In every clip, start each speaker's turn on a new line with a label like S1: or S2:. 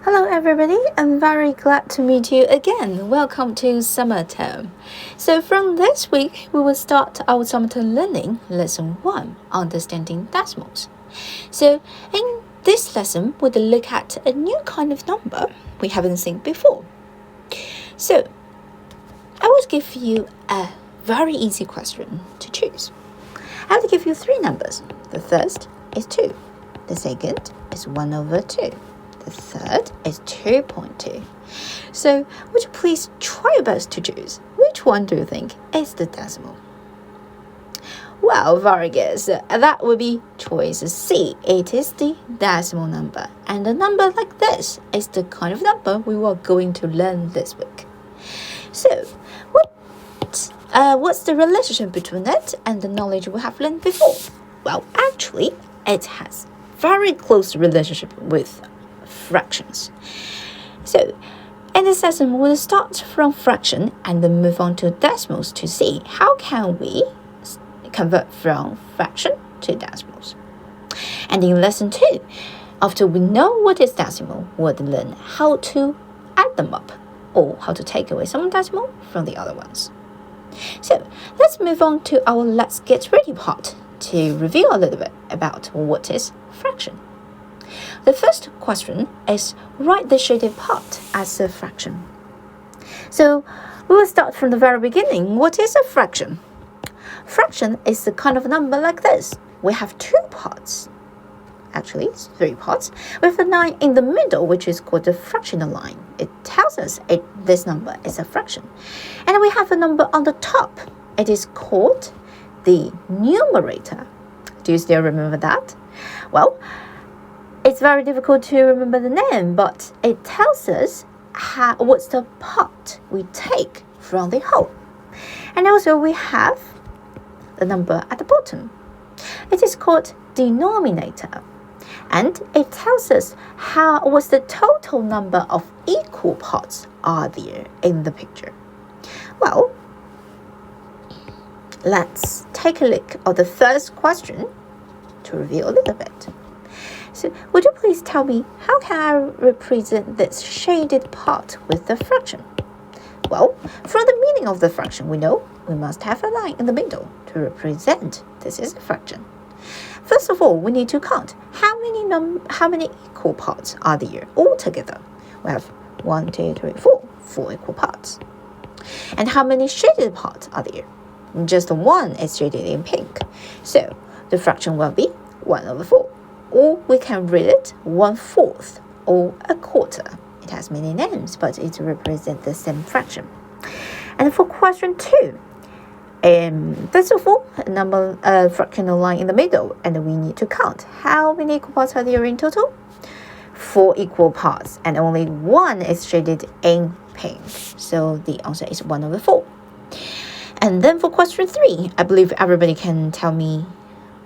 S1: Hello everybody, I'm very glad to meet you again. Welcome to summer term. So from this week, we will start our summer term learning, Lesson 1, Understanding Decimals. So in this lesson, we'll look at a new kind of number we haven't seen before. So I will give you a very easy question to choose. I will give you three numbers. The first is 2. The second is 1 over 2. The third is 2.2. So would you please try your best to choose which one do you think is the decimal? Well, very good. So that would be choice C. It is the decimal number. And a number like this is the kind of number we were going to learn this week. So what's the relationship between it and the knowledge we have learned before? Well, actually, it has very close relationship with fractions. So in this lesson, we'll start from fraction and then move on to decimals to see how can we convert from fraction to decimals. And in lesson 2, after we know what is decimal, we'll learn how to add them up or how to take away some decimal from the other ones. So let's move on to our let's get ready part to review a little bit about what is fraction. The first question is write the shaded part as a fraction. So we will start from the very beginning. What is a fraction? Fraction is the kind of number like this. We have two parts. Actually, it's three parts. We have a line in the middle, which is called the fractional line. It tells us this number is a fraction. And we have a number on the top. It is called the numerator. Do you still remember that? Well, it's very difficult to remember the name, but it tells us what's the part we take from the whole. And also we have the number at the bottom. It is called denominator. And it tells us what's the total number of equal parts are there in the picture. Well, let's take a look at the first question to review a little bit. So would you please tell me how can I represent this shaded part with the fraction? Well, from the meaning of the fraction, we know we must have a line in the middle to represent this is a fraction. First of all, we need to count how many equal parts are there altogether. We have 1, 2, 3, 4 equal parts. And how many shaded parts are there? Just one is shaded in pink. So the fraction will be 1 over 4. Or we can read it 1/4 or a quarter. It has many names, but it represents the same fraction. And for question 2, first of all, a fractional line in the middle, and we need to count how many equal parts are there in total? 4 equal parts, and only one is shaded in pink. So the answer is 1 over 4. And then for question 3, I believe everybody can tell me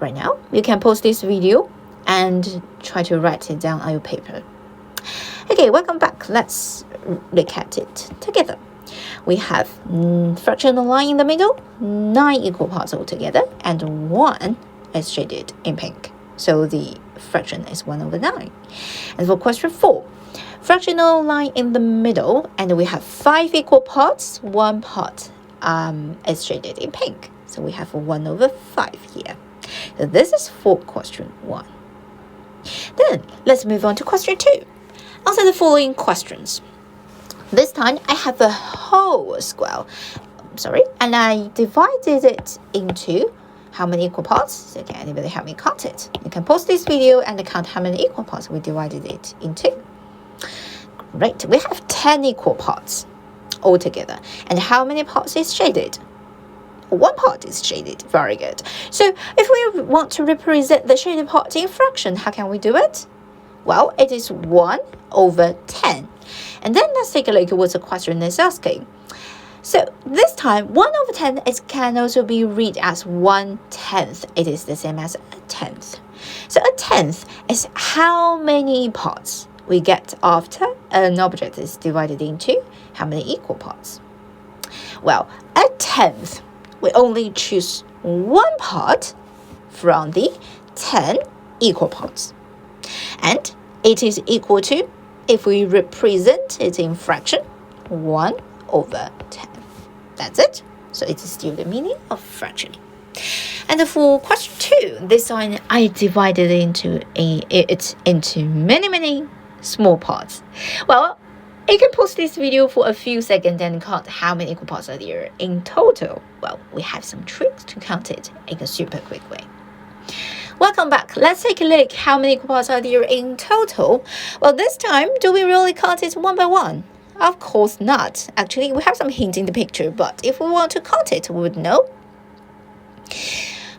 S1: right now. You can pause this video and try to write it down on your paper. Okay, welcome back. Let's look at it together. We have fractional line in the middle, 9 equal parts altogether, and 1 is shaded in pink. So the fraction is 1 over 9. And for question 4, fractional line in the middle, and we have 5 equal parts. 1 part is shaded in pink. So we have 1 over 5 here. So this is for question 1. Then let's move on to question 2. Answer the following questions. This time I have a whole square, and I divided it into how many equal parts? So can anybody help me count it? You can pause this video and count how many equal parts we divided it into. Great, we have 10 equal parts altogether. And how many parts is shaded? 1 part is shaded. Very good. So if we want to represent the shaded part in fraction, how can we do it? Well, it is 1 over 10. And then let's take a look at what the question is asking. So this time, 1 over 10 can also be read as 1/10. It is the same as a tenth. So a tenth is how many parts we get after an object is divided into how many equal parts. Well, a tenth, we only choose 1 part from the 10 equal parts. And it is equal to if we represent it in fraction, 1 over 10. That's it. So it is still the meaning of fraction. And for question 2, this one I divided it into many small parts. Well, you can pause this video for a few seconds and count how many equal parts are there in total. Well, we have some tricks to count it in a super quick way. Welcome back. Let's take a look how many equal parts are there in total. Well, this time, do we really count it one by one? Of course not. Actually, we have some hints in the picture, but if we want to count it, we would know.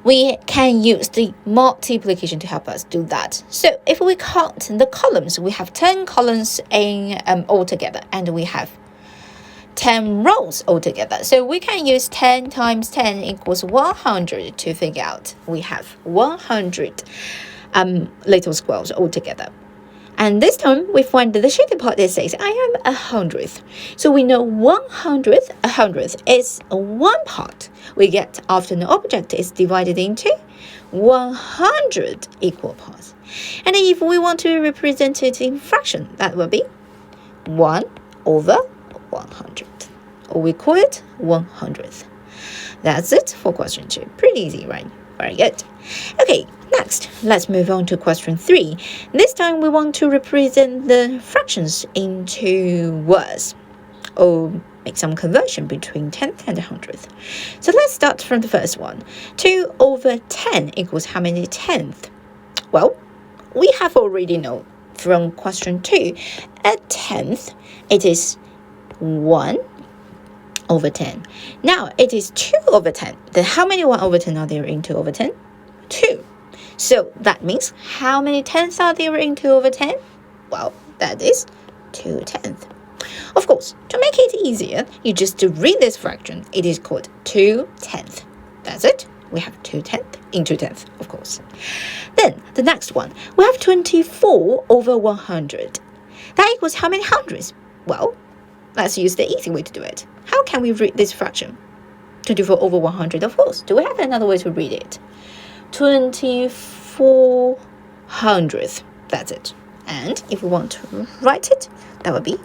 S1: We can use the multiplication to help us do that. So if we count the columns, we have 10 columns in altogether, and we have 10 rows altogether. So we can use 10 times 10 equals 100 to figure out we have 100 little squares altogether. And this time we find the shaded part that says I am 100th. So we know 100th is one part we get after an object is divided into 100 equal parts. And if we want to represent it in fraction, that will be 1 over 100. Or we call it 100th. That's it for question 2. Pretty easy, right? Very good. Okay, next, let's move on to question 3. This time we want to represent the fractions into words, or make some conversion between 10th and 100th. So let's start from the first one. 2 over 10 equals how many tenths? Well, we have already known from question 2, a tenth, it is 1 over 10. Now it is 2 over 10. Then how many 1 over 10 are there in 2 over 10? 2. So that means how many tenths are there in 2 over 10? Well, that is 2 tenths. Of course, to make it easier, you just read this fraction. It is called 2 tenths. That's it. We have 2 tenths in 2 tenths, of course. Then the next one, we have 24 over 100. That equals how many hundreds? Well, let's use the easy way to do it. How can we read this fraction? 24 over 100, of course. Do we have another way to read it? 24 hundredths. That's it. And if we want to write it, that would be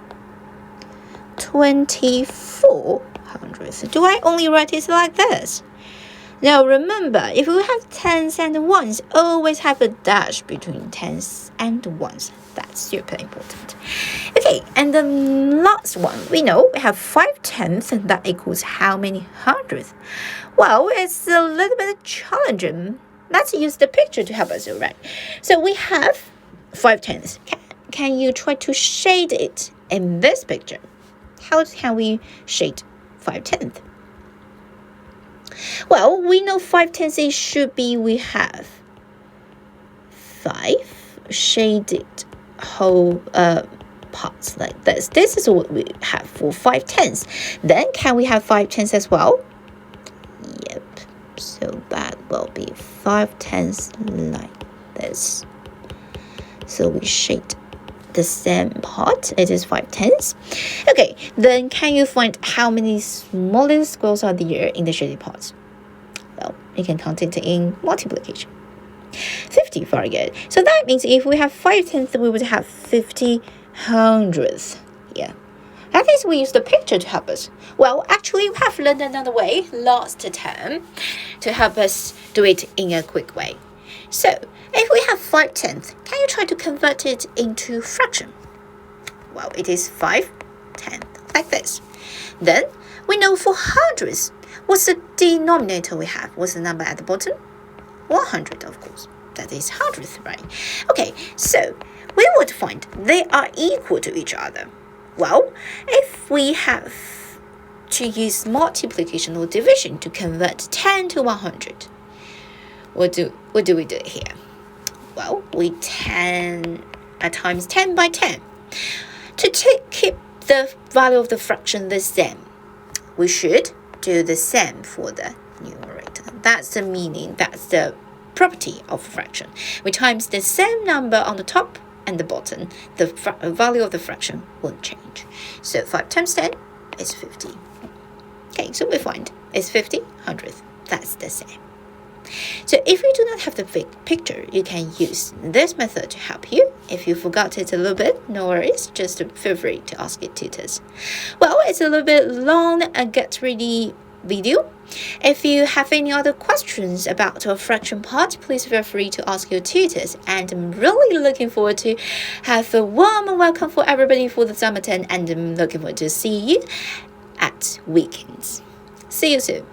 S1: 24 hundredths. Do I only write it like this? Now remember, if we have tens and ones, always have a dash between tens and ones. That's super important. Okay, and the last one, we know we have 5 tenths, and that equals how many hundredths? Well, it's a little bit challenging. Let's use the picture to help us, right? So we have 5 tenths. Can you try to shade it in this picture? How can we shade 5 tenths? Well, we know 5 tenths it should be, we have 5 shaded whole parts like this. This is what we have for 5 tenths. Then can we have 5 tenths as well? Yep. So that will be 5 tenths like this. So we shade the same part. It is 5 tenths. Okay, then can you find how many small little squares are there in the shaded parts? Well, you can count it in multiplication. 50, very good. So that means if we have 5 tenths, we would have 50 hundredths. Yeah. At least we use the picture to help us. Well, actually, we have learned another way last term to help us do it in a quick way. So, if we have 5 tenths, can you try to convert it into fraction? Well, it is 5 tenths, like this. Then, we know for hundredths, what's the denominator we have? What's the number at the bottom? 100, of course. That is hundredth, right? Okay, so we would find they are equal to each other. Well, if we have to use multiplication or division to convert 10 to 100, what do we do here? Well, we times 10 by 10. To keep the value of the fraction the same, we should do the same for the numerator. That's the meaning, that's the property of a fraction. We times the same number on the top and the bottom, the value of the fraction won't change. So 5 times 10 is 50. Okay, so we find it's 50 hundredths. That's the same. So if you do not have the picture, you can use this method to help you. If you forgot it a little bit, no worries, just feel free to ask your tutors. Well, it's a little bit long and get ready video. If you have any other questions about our fraction part, please feel free to ask your tutors. And I'm really looking forward to have a warm welcome for everybody for the summer term, and I'm looking forward to see you at weekends. See you soon.